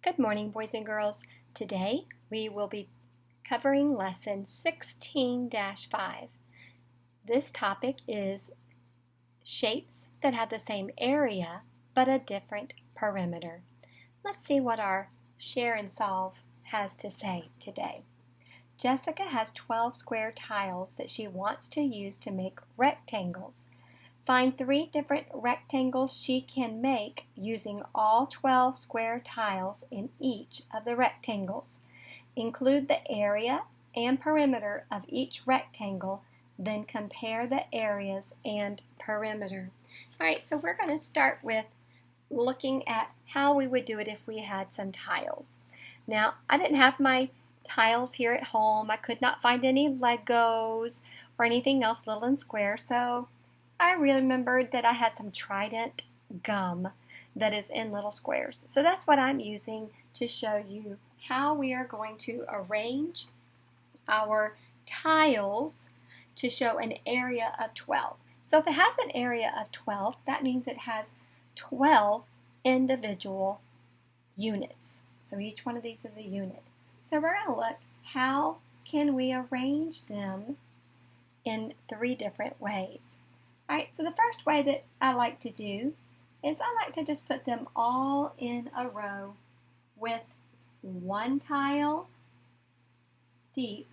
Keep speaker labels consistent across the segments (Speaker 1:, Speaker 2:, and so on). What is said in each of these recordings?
Speaker 1: Good morning, boys and girls. Today we will be covering lesson 16-5. This topic is shapes that have the same area but a different perimeter. Let's see what our Share and Solve has to say today. Jessica has 12 square tiles that she wants to use to make rectangles. Find 3 different rectangles she can make using all 12 square tiles in each of the rectangles. Include the area and perimeter of each rectangle, then compare the areas and perimeter. All right, so we're going to start with looking at how we would do it if we had some tiles. Now, I didn't have my tiles here at home. I could not find any Legos or anything else little and square, so I remembered that I had some Trident gum that is in little squares. So that's what I'm using to show you how we are going to arrange our tiles to show an area of 12. So if it has an area of 12, that means it has 12 individual units. So each one of these is a unit. So we're going to look how can we arrange them in 3 different ways. Alright, so the first way that I like to do is I like to just put them all in a row with 1 tile deep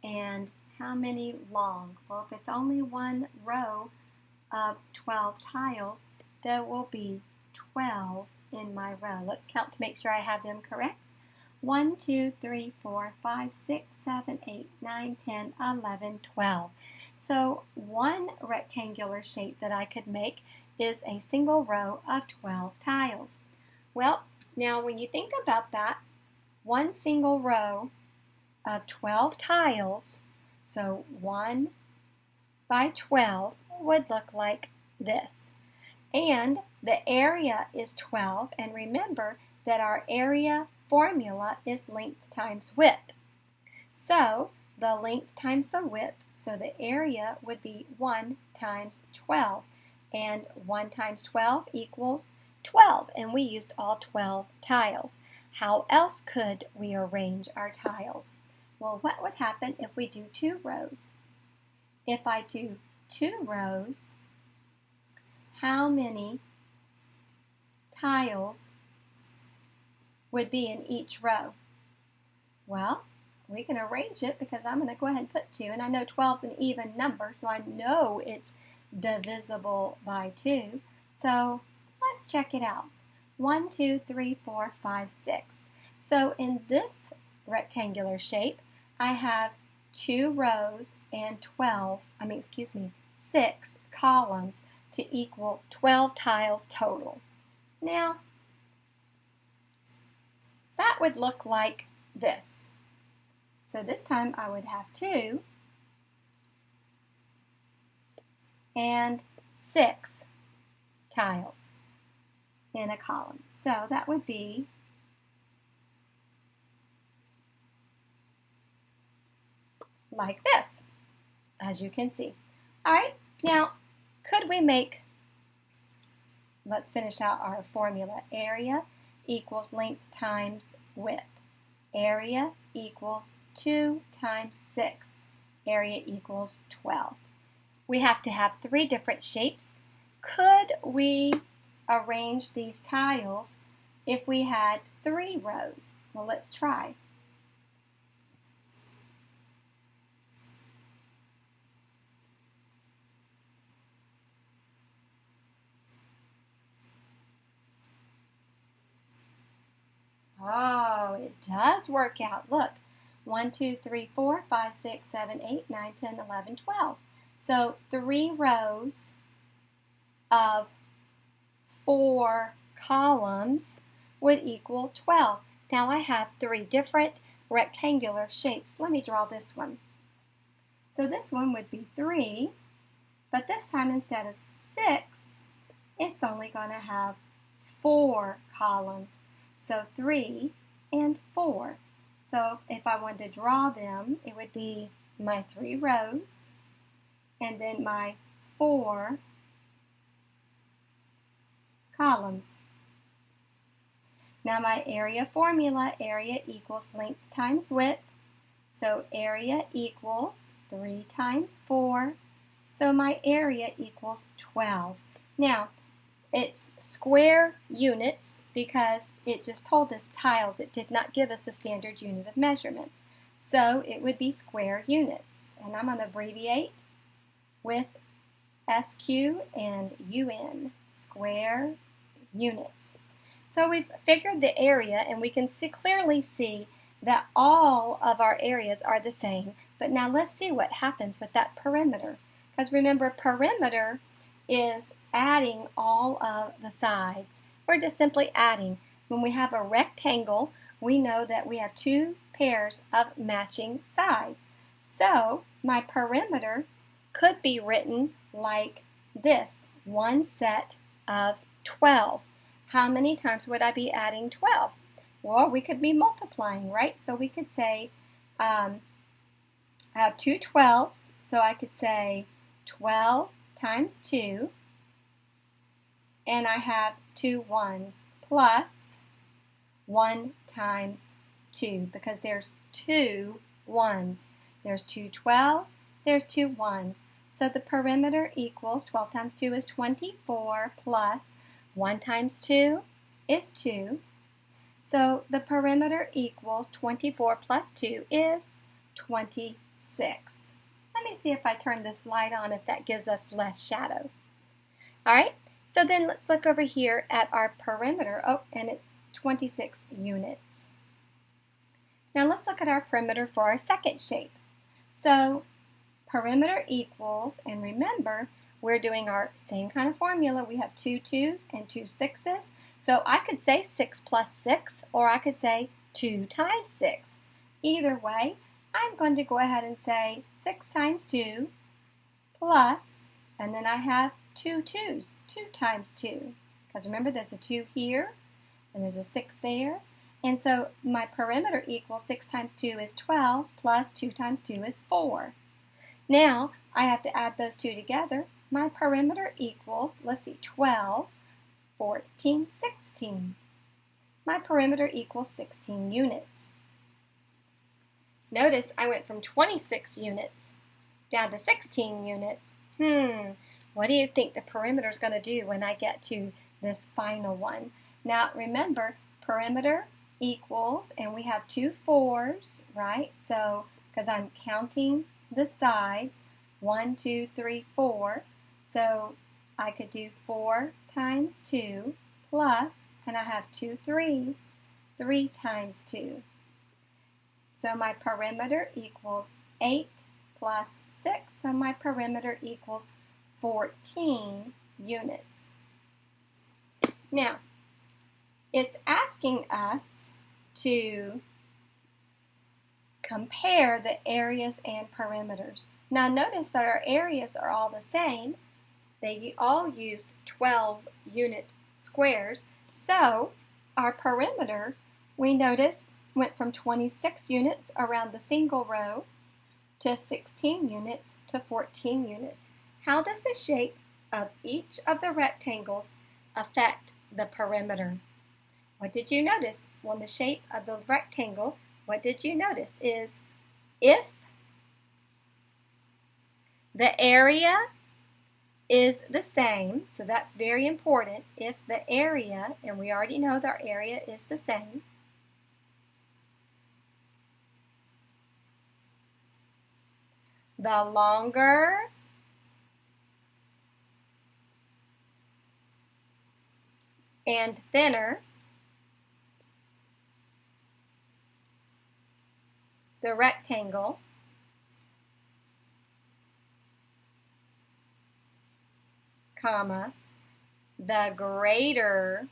Speaker 1: and how many long? Well, if it's only 1 row of 12 tiles, there will be 12 in my row. Let's count to make sure I have them correct. 1, 2, 3, 4, 5, 6, 7, 8, 9, 10, 11, 12. So one rectangular shape that I could make is a single row of 12 tiles. Well, now when you think about that, one single row of 12 tiles, so 1 by 12 would look like this. And the area is 12, and remember that our area formula is length times width. So the length times the width, so the area would be 1 times 12. And 1 times 12 equals 12. And we used all 12 tiles. How else could we arrange our tiles? Well, what would happen if we do 2 rows? If I do 2 rows, how many tiles would be in each row? Well, we can arrange it because I'm going to go ahead and put 2, and I know 12 is an even number, so I know it's divisible by 2. So let's check it out. 1, 2, 3, 4, 5, 6. So in this rectangular shape, I have 2 rows and 6 columns to equal 12 tiles total. Now, that would look like this. So this time I would have 2 and 6 tiles in a column. So that would be like this, as you can see. All right, now could we make, let's finish out our formula. Area equals length times width. Area equals 2 times 6. Area equals 12. We have to have 3 different shapes. Could we arrange these tiles if we had 3 rows? Well, let's try. Oh, it does work out. Look, 1, 2, 3, 4, 5, 6, 7, 8, 9, 10, 11, 12. So 3 rows of 4 columns would equal 12. Now I have 3 different rectangular shapes. Let me draw this one. So this one would be 3, but this time instead of 6, it's only going to have 4 columns. So 3 and 4. So if I wanted to draw them, it would be my 3 rows and then my 4 columns. Now my area formula, area equals length times width. So area equals 3 times 4. So my area equals 12. Now, it's square units because it just told us tiles. It did not give us a standard unit of measurement. So it would be square units. And I'm going to abbreviate with SQ and UN, square units. So we've figured the area, and we can clearly see that all of our areas are the same. But now let's see what happens with that perimeter. Because remember, perimeter is adding all of the sides. We're just simply adding. When we have a rectangle, we know that we have 2 pairs of matching sides. So my perimeter could be written like this, one set of 12. How many times would I be adding 12? Well, we could be multiplying, right? So we could say, I have 2 12s, so I could say 12 times 2, and I have 2 1s plus 1 times 2, because there's 2 1s. There's 2 12s, there's 2 1s. So the perimeter equals 12 times 2 is 24 plus 1 times 2 is 2. So the perimeter equals 24 plus 2 is 26. Let me see if I turn this light on, if that gives us less shadow. All right, so then let's look over here at our perimeter. Oh, and it's 26 units. Now let's look at our perimeter for our second shape. So perimeter equals, and remember, we're doing our same kind of formula. We have 2 2s and 2 6s. So I could say 6 plus 6, or I could say 2 times 6. Either way, I'm going to go ahead and say 6 times 2 plus, and then I have 2 2s, 2 times 2. Because remember, there's a 2 here, and there's a 6 there. And so my perimeter equals 6 times 2 is 12, plus 2 times 2 is 4. Now, I have to add those two together. My perimeter equals, let's see, 12, 14, 16. My perimeter equals 16 units. Notice I went from 26 units down to 16 units. What do you think the perimeter is going to do when I get to this final one? Now remember, perimeter equals, and we have 2 4s, right? So, because I'm counting the sides, 1, 2, 3, 4. So I could do 4 times 2 plus, and I have 2 3s, 3 times 2. So my perimeter equals 8 plus 6, so my perimeter equals 14 units. Now, it's asking us to compare the areas and perimeters. Now notice that our areas are all the same. They all used 12 unit squares. So our perimeter, we notice, went from 26 units around the single row to 16 units to 14 units. How does the shape of each of the rectangles affect the perimeter? What did you notice? Well, the shape of the rectangle, what did you notice is if the area is the same, so that's very important, if the area, and we already know that our area is the same, the longer and thinner the rectangle, comma, the greater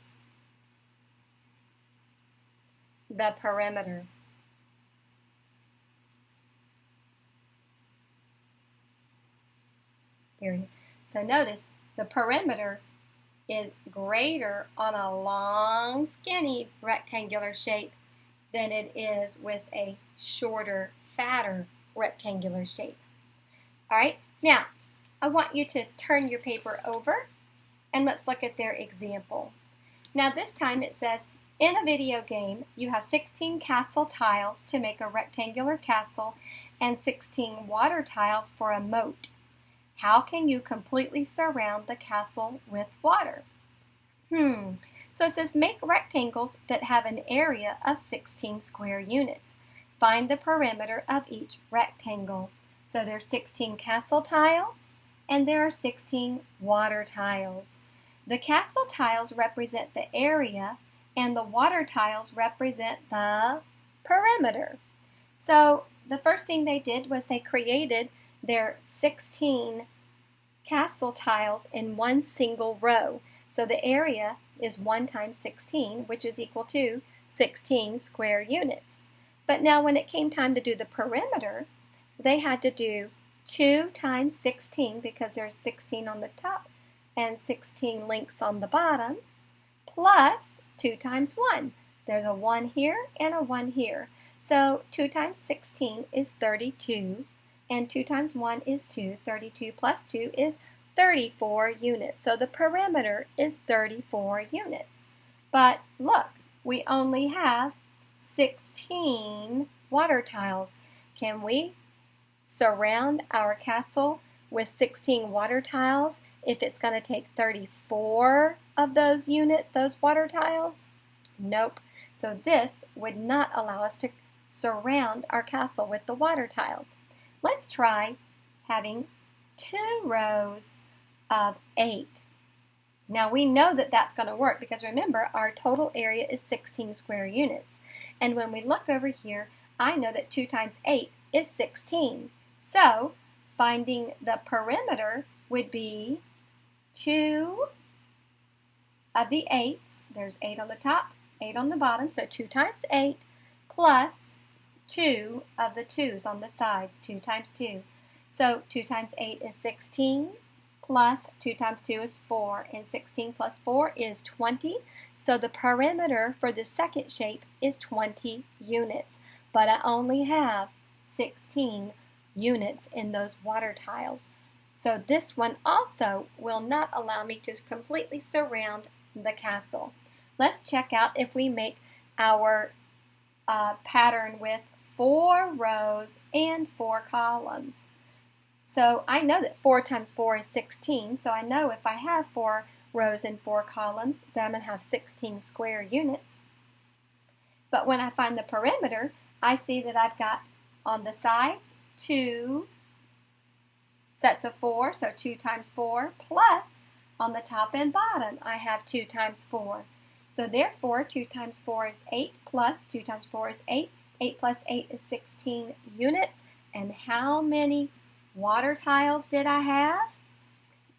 Speaker 1: the perimeter. Here. So notice the perimeter is greater on a long, skinny rectangular shape than it is with a shorter, fatter rectangular shape. All right, now I want you to turn your paper over and let's look at their example. Now this time it says, In a video game, you have 16 castle tiles to make a rectangular castle and 16 water tiles for a moat. How can you completely surround the castle with water? So it says make rectangles that have an area of 16 square units. Find the perimeter of each rectangle. So there's 16 castle tiles and there are 16 water tiles. The castle tiles represent the area and the water tiles represent the perimeter. So the first thing they did was they created their 16 castle tiles in one single row. So the area is 1 times 16, which is equal to 16 square units. But now when it came time to do the perimeter, they had to do 2 times 16 because there's 16 on the top and 16 links on the bottom, plus 2 times 1. There's a 1 here and a 1 here. So 2 times 16 is 32, and 2 times 1 is 2. 32 plus 2 is 34 units. So the perimeter is 34 units. But look, we only have 16 water tiles. Can we surround our castle with 16 water tiles if it's going to take 34 of those units, those water tiles? Nope. So this would not allow us to surround our castle with the water tiles. Let's try having 2 rows of 8. Now we know that that's going to work because remember our total area is 16 square units. And when we look over here, I know that 2 times 8 is 16. So finding the perimeter would be 2 of the 8s. There's 8 on the top, 8 on the bottom, so 2 times 8 plus 2 of the 2s on the sides, 2 times 2. So 2 times 8 is 16, plus 2 times 2 is 4, and 16 plus 4 is 20. So the perimeter for the second shape is 20 units, but I only have 16 units in those water tiles. So this one also will not allow me to completely surround the castle. Let's check out if we make our pattern with 4 rows and 4 columns. So I know that 4 times 4 is 16, so I know if I have 4 rows and 4 columns, then I'm going to have 16 square units. But when I find the perimeter, I see that I've got on the sides 2 sets of 4, so 2 times 4, plus on the top and bottom I have 2 times 4. So therefore 2 times 4 is 8, plus 2 times 4 is 8. 8 plus 8 is 16 units. And how many water tiles did I have?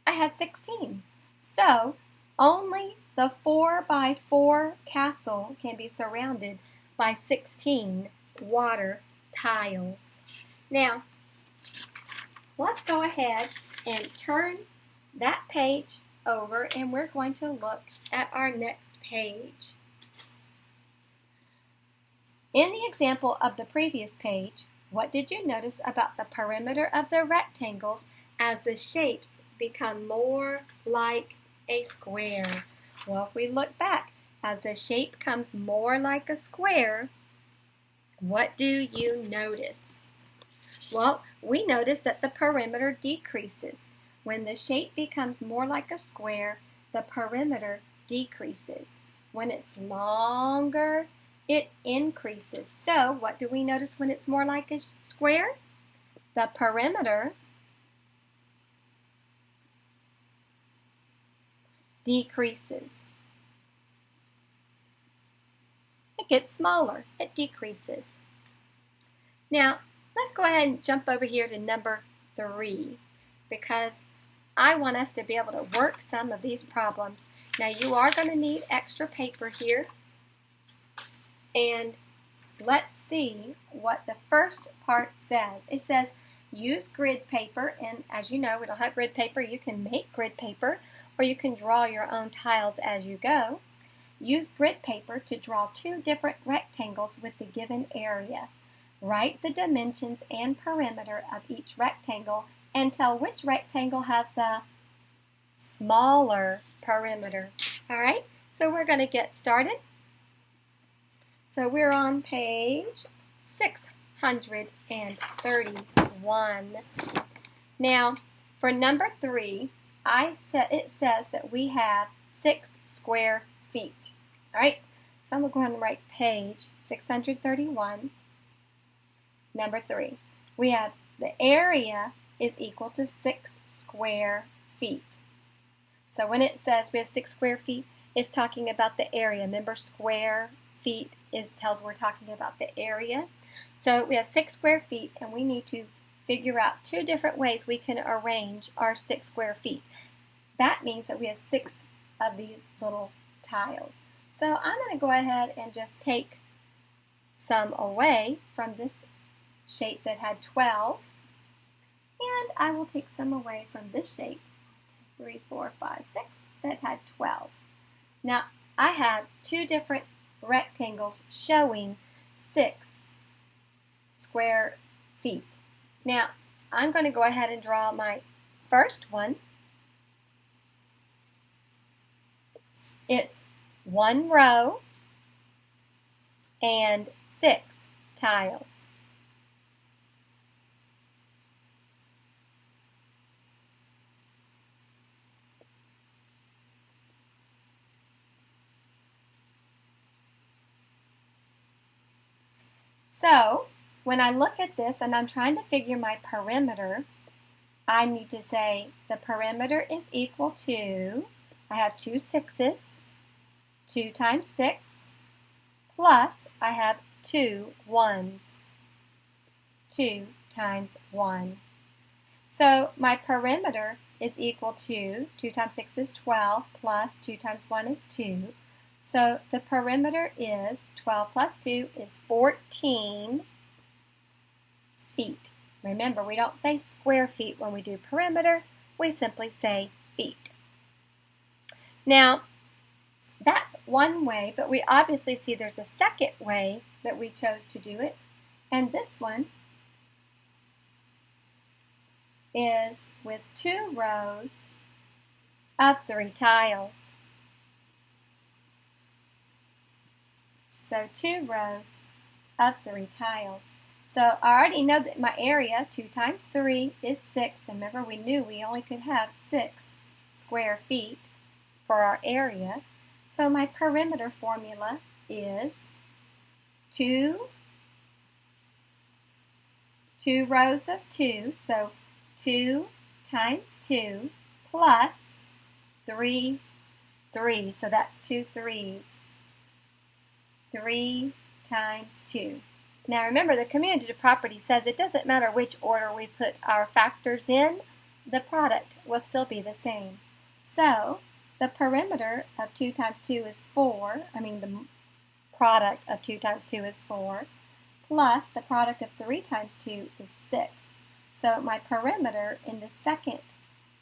Speaker 1: I had 16. So only the 4 by 4 castle can be surrounded by 16 water tiles. Now, let's go ahead and turn that page over and we're going to look at our next page. In the example of the previous page, what did you notice about the perimeter of the rectangles as the shapes become more like a square? Well, if we look back, as the shape comes more like a square, what do you notice? Well, we notice that the perimeter decreases. When the shape becomes more like a square, the perimeter decreases. When it's longer, it increases. So, what do we notice when it's more like a square? The perimeter decreases. It gets smaller. It decreases. Now, let's go ahead and jump over here to number 3 because I want us to be able to work some of these problems. Now, you are going to need extra paper here. And let's see what the first part says. It says, use grid paper, and as you know, we don't have grid paper. You can make grid paper, or you can draw your own tiles as you go. Use grid paper to draw 2 different rectangles with the given area. Write the dimensions and perimeter of each rectangle and tell which rectangle has the smaller perimeter. All right, so we're going to get started. So we're on page 631. Now, for number 3, it says that we have 6 square feet. All right, so I'm going to go ahead and write page 631, number 3. We have the area is equal to 6 square feet. So when it says we have 6 square feet, it's talking about the area. Remember, square feet tells we're talking about the area. So we have 6 square feet, and we need to figure out 2 different ways we can arrange our 6 square feet. That means that we have 6 of these little tiles. So I'm going to go ahead and just take some away from this shape that had 12, and I will take some away from this shape, 2, 3, 4, 5, 6, that had 12. Now I have 2 different rectangles showing 6 square feet. Now I'm going to go ahead and draw my first one. It's 1 row and 6 tiles. So when I look at this and I'm trying to figure my perimeter, I need to say the perimeter is equal to, I have 2 6s, 2 times 6, plus I have 2 1s, 2 times 1. So my perimeter is equal to 2 times 6 is 12, plus 2 times 1 is 2. So the perimeter is 12 plus 2 is 14 feet. Remember, we don't say square feet when we do perimeter. We simply say feet. Now, that's one way, but we obviously see there's a second way that we chose to do it. And this one is with 2 rows of 3 tiles. So 2 rows of 3 tiles. So I already know that my area, 2 times 3, is 6. And remember, we knew we only could have 6 square feet for our area. So my perimeter formula is 2 rows of 2. So 2 times 2 plus 3, 3. So that's 2 3s. 3 times 2. Now remember, the commutative property says it doesn't matter which order we put our factors in, the product will still be the same. So the perimeter of 2 times 2 is 4, the product of 2 times 2 is 4, plus the product of 3 times 2 is 6. So my perimeter in the second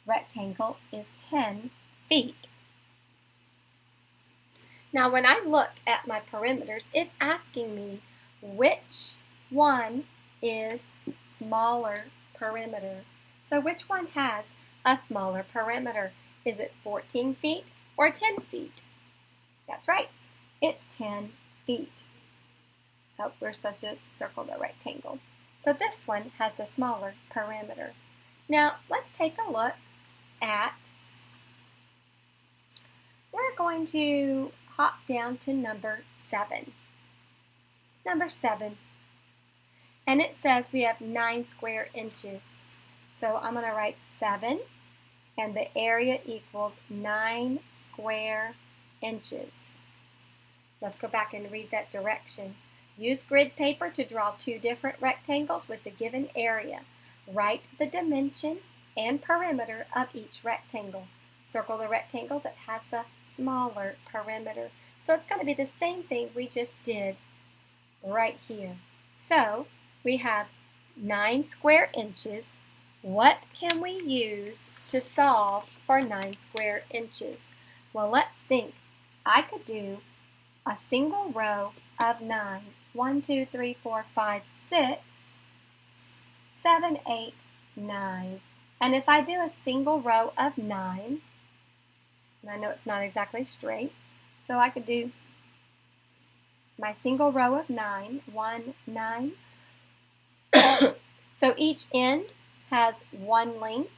Speaker 1: rectangle is 10 feet. Now when I look at my perimeters, it's asking me which one is smaller perimeter. So which one has a smaller perimeter? Is it 14 feet or 10 feet? That's right, it's 10 feet. Oh, we're supposed to circle the rectangle. So this one has a smaller perimeter. Now let's take a look at, we're going to hop down to number 7. Number 7. And it says we have 9 square inches. So I'm going to write 7, and the area equals 9 square inches. Let's go back and read that direction. Use grid paper to draw 2 different rectangles with the given area. Write the dimension and perimeter of each rectangle. Circle the rectangle that has the smaller perimeter. So it's going to be the same thing we just did right here. So we have 9 square inches. What can we use to solve for 9 square inches? Well, let's think. I could do a single row of 9. 1, 2, 3, 4, 5, 6, 7, 8, 9. And if I do a single row of 9, and I know it's not exactly straight, so I could do my single row of 9, 1, 9. So each end has 1 length,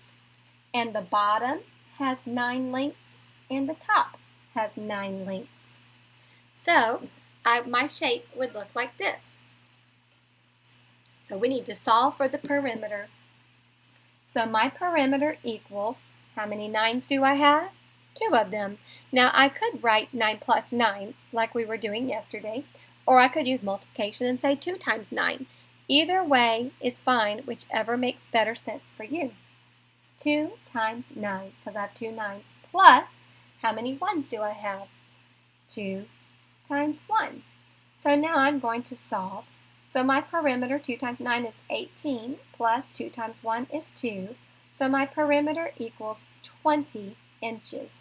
Speaker 1: and the bottom has 9 lengths, and the top has 9 lengths. So my shape would look like this. So we need to solve for the perimeter. So my perimeter equals, how many 9s do I have? 2 of them. Now I could write 9 plus 9 like we were doing yesterday, or I could use multiplication and say 2 times 9. Either way is fine, whichever makes better sense for you. 2 times 9, because I have 2 9s, plus, how many 1s do I have? 2 times 1. So now I'm going to solve. So my perimeter, 2 times 9 is 18, plus 2 times 1 is 2. So my perimeter equals 20 inches.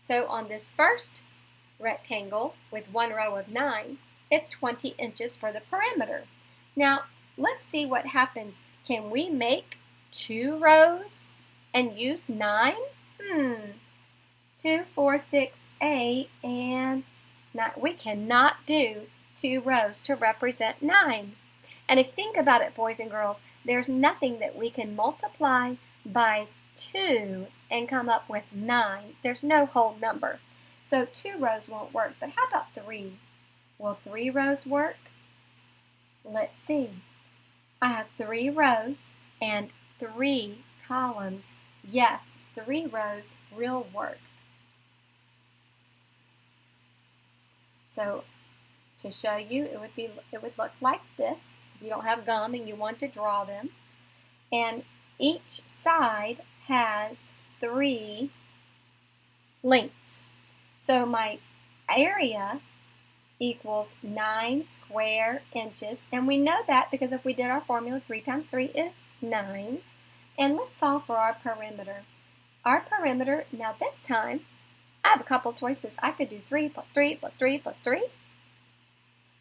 Speaker 1: So on this first rectangle with 1 row of 9, it's 20 inches for the perimeter. Now, let's see what happens. Can we make 2 rows and use 9? 2, 4, 6, 8, and 9. We cannot do 2 rows to represent 9. And if you think about it, boys and girls, there's nothing that we can multiply by 2 and come up with 9. There's no whole number. So 2 rows won't work, but how about 3? Will 3 rows work? Let's see. I have 3 rows and 3 columns. Yes, 3 rows will work. So to show you, it would look like this. If you don't have gum and you want to draw them. And each side has 3 lengths. So my area equals 9 square inches. And we know that because if we did our formula, 3 times 3 is 9. And let's solve for our perimeter. Our perimeter, now this time, I have a couple choices. I could do 3 plus 3 plus 3 plus 3.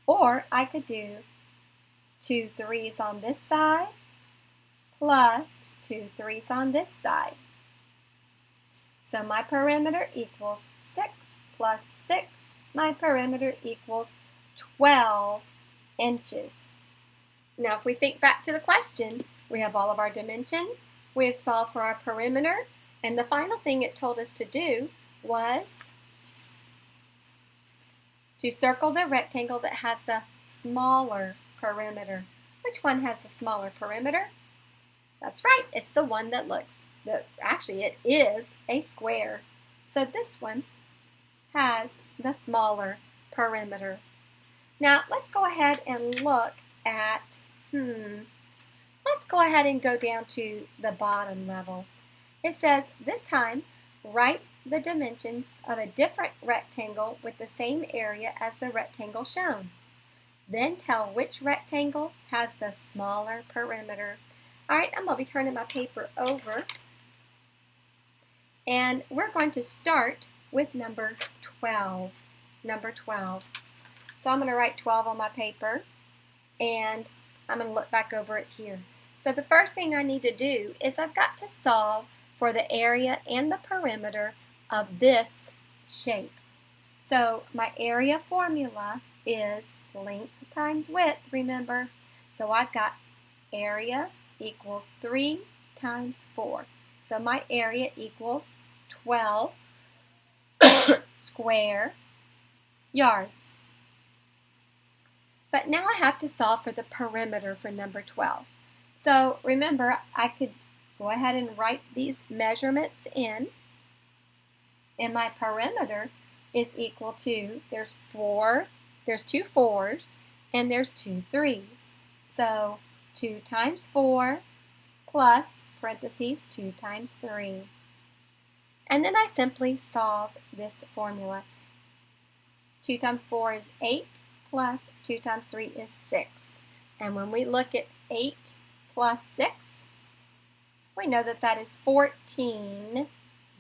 Speaker 1: Or I could do 2 3s on this side plus 2 3s on this side. So my perimeter equals 6 plus 6. My perimeter equals 12 inches. Now if we think back to the question, we have all of our dimensions, we have solved for our perimeter, and the final thing it told us to do was to circle the rectangle that has the smaller perimeter. Which one has the smaller perimeter? That's right, it's the one that actually it is a square. So this one has the smaller perimeter. Now let's go ahead and look at, let's go ahead and go down to the bottom level. It says, this time, write the dimensions of a different rectangle with the same area as the rectangle shown. Then tell which rectangle has the smaller perimeter. Alright, I'm going to be turning my paper over. And we're going to start with number 12. Number 12. So I'm going to write 12 on my paper, and I'm going to look back over it here. So the first thing I need to do is I've got to solve for the area and the perimeter of this shape. So my area formula is length times width, remember? So I've got area equals 3 times 4. So my area equals 12 square yards. But now I have to solve for the perimeter for number 12. So remember, I could go ahead and write these measurements in. And my perimeter is equal to, there's 2 4s, and there's 2 3s. So 2 times 4 plus, parentheses, 2 times 3. And then I simply solve this formula. 2 times 4 is 8, plus 2 times 3 is 6. And when we look at 8 plus 6, we know that that is 14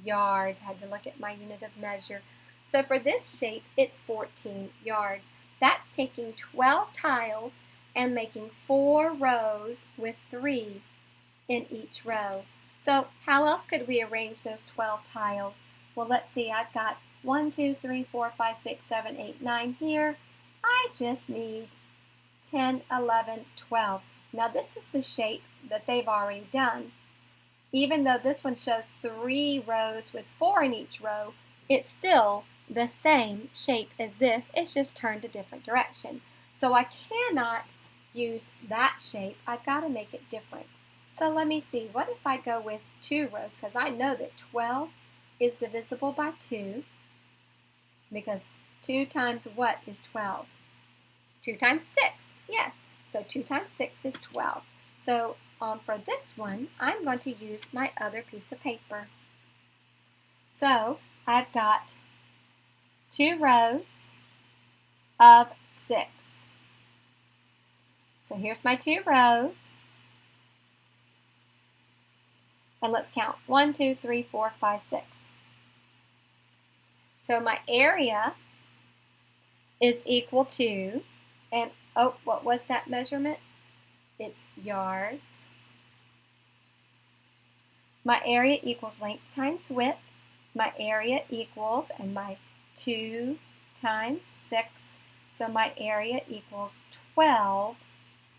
Speaker 1: yards. I had to look at my unit of measure. So for this shape, it's 14 yards. That's taking 12 tiles and making 4 rows with 3 in each row. So how else could we arrange those 12 tiles? Well, let's see. I've got 1, 2, 3, 4, 5, 6, 7, 8, 9 here, I just need 10, 11, 12. Now this is the shape that they've already done. Even though this one shows 3 rows with 4 in each row, it's still the same shape as this. It's just turned a different direction. So I cannot use that shape. I've got to make it different. So let me see. What if I go with 2 rows? Because I know that 12 is divisible by 2. Because 2 times what is 12? 2 times 6. Yes. So 2 times 6 is 12. So for this one, I'm going to use my other piece of paper. So I've got 2 rows of 6. So here's my 2 rows. And let's count. 1, 2, 3, 4, 5, 6. So my area is equal to, and oh, what was that measurement? It's yards. My area equals length times width. My area equals, and my 2 times 6. So my area equals 12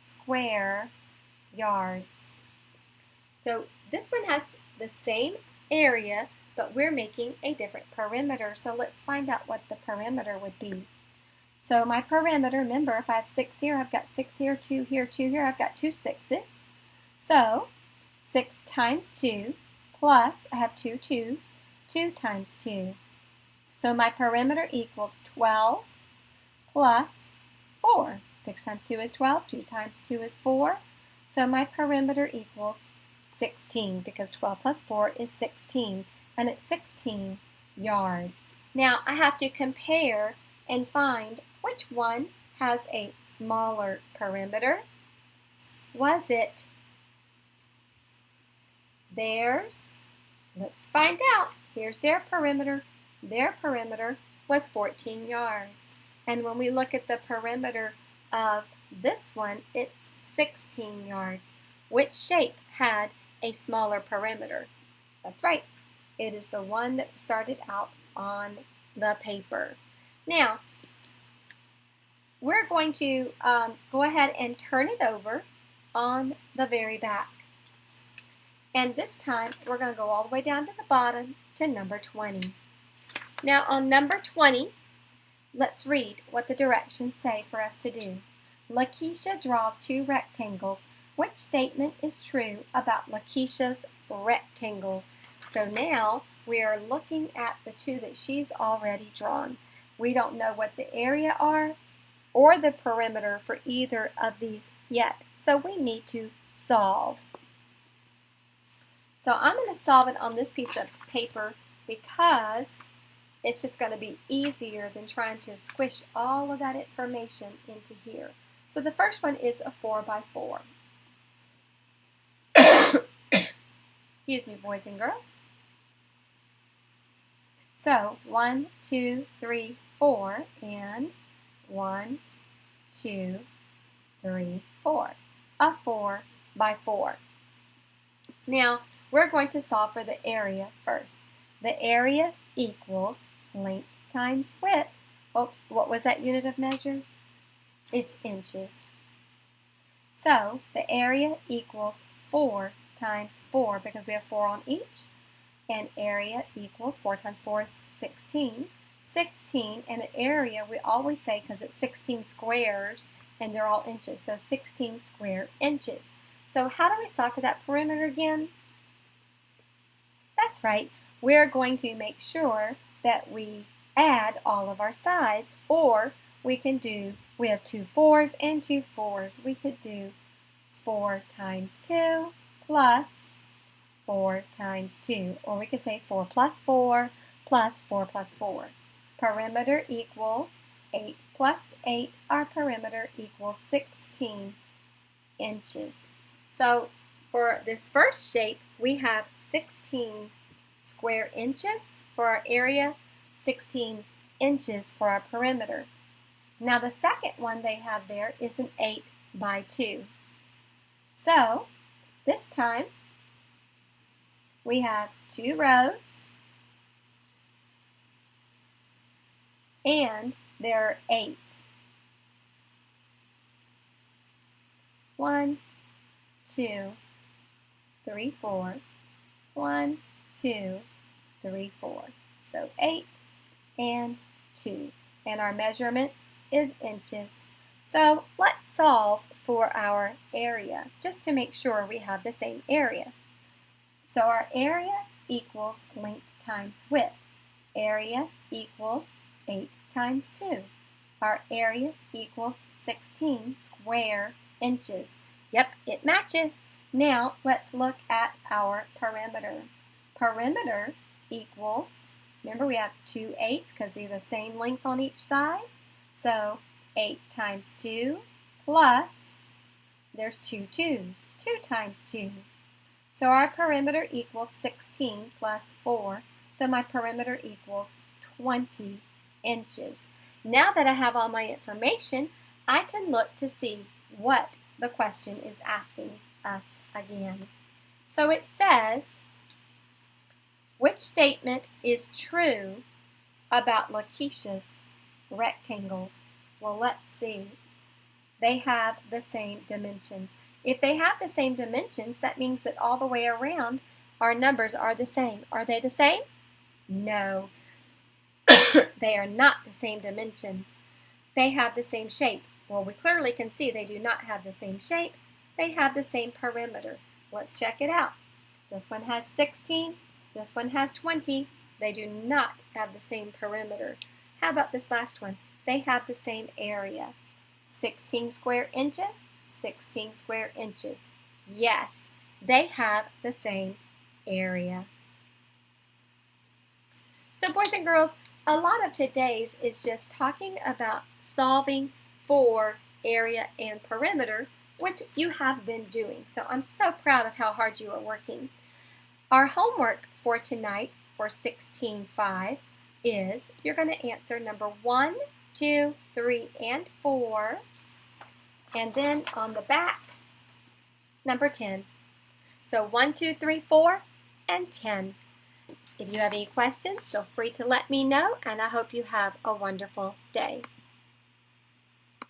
Speaker 1: square yards. So this one has the same area, but we're making a different perimeter. So let's find out what the perimeter would be. So my perimeter, remember, if I have 6 here, I've got 6 here, 2 here, 2 here, I've got 2 6s. So 6 times 2 plus, I have 2 2s, 2 times 2. So my perimeter equals 12 plus 4. 6 times 2 is 12, 2 times 2 is 4. So my perimeter equals 16 because 12 plus 4 is 16, and it's 16 yards. Now I have to compare and find which one has a smaller perimeter. Was it theirs? Let's find out. Here's their perimeter. Their perimeter was 14 yards. And when we look at the perimeter of this one, it's 16 yards. Which shape had a smaller perimeter? That's right. It is the one that started out on the paper. Now, we're going to go ahead and turn it over on the very back. And this time, we're going to go all the way down to the bottom to number 20. Now, on number 20, let's read what the directions say for us to do. Lakeisha draws 2 rectangles. Which statement is true about Lakeisha's rectangles? So now we are looking at the 2 that she's already drawn. We don't know what the area are or the perimeter for either of these yet. So we need to solve. So I'm going to solve it on this piece of paper because it's just going to be easier than trying to squish all of that information into here. So the first one is a 4 by 4. Excuse me, boys and girls. So 1, 2, 3, 4, and 1, 2, 3, 4. A 4 by 4. Now, we're going to solve for the area first. The area equals length times width. Oops, what was that unit of measure? It's inches. So, the area equals 4 times 4 because we have 4 on each. And area equals 4 times 4 is 16. 16, and an area we always say because it's 16 squares and they're all inches. So 16 square inches. So how do we solve for that perimeter again? That's right. We're going to make sure that we add all of our sides, or we can do, we have 2 4s and 2 4s. We could do 4 times 2 plus 4 times 2. Or we could say 4 plus 4 plus 4 plus 4. Perimeter equals 8 plus 8. Our perimeter equals 16 inches. So for this first shape, we have 16 square inches for our area, 16 inches for our perimeter. Now the second one they have there is an 8 by 2. So this time we have 2 rows and there are 8 1, 2, 3, 4. 1, 2, 3, 4. So 8 and 2. And our measurements is inches. So let's solve for our area, just to make sure we have the same area. So our area equals length times width. Area equals 8 times 2. Our area equals 16 square inches. Yep, it matches. Now let's look at our perimeter. Perimeter equals, remember we have 2 8s because they're the same length on each side. So 8 times 2 plus, there's 2 2's, 2 times 2. So our perimeter equals 16 plus 4. So my perimeter equals 20 inches. Now that I have all my information, I can look to see what the question is asking us again. So it says, which statement is true about Lakeisha's rectangles? Well, let's see. They have the same dimensions. If they have the same dimensions, that means that all the way around our numbers are the same. Are they the same? No. They are not the same dimensions. They have the same shape. Well, we clearly can see they do not have the same shape. They have the same perimeter. Let's check it out. This one has 16. This one has 20. They do not have the same perimeter. How about this last one? They have the same area. 16 square inches, 16 square inches. Yes, they have the same area. So boys and girls, a lot of today's is just talking about solving for area and perimeter, which you have been doing. So I'm so proud of how hard you are working. Our homework for tonight for 16.5 is you're going to answer number 1, 2, 3, and 4. And then on the back, number 10. So 1, 2, 3, 4, and 10. If you have any questions, feel free to let me know, and I hope you have a wonderful day.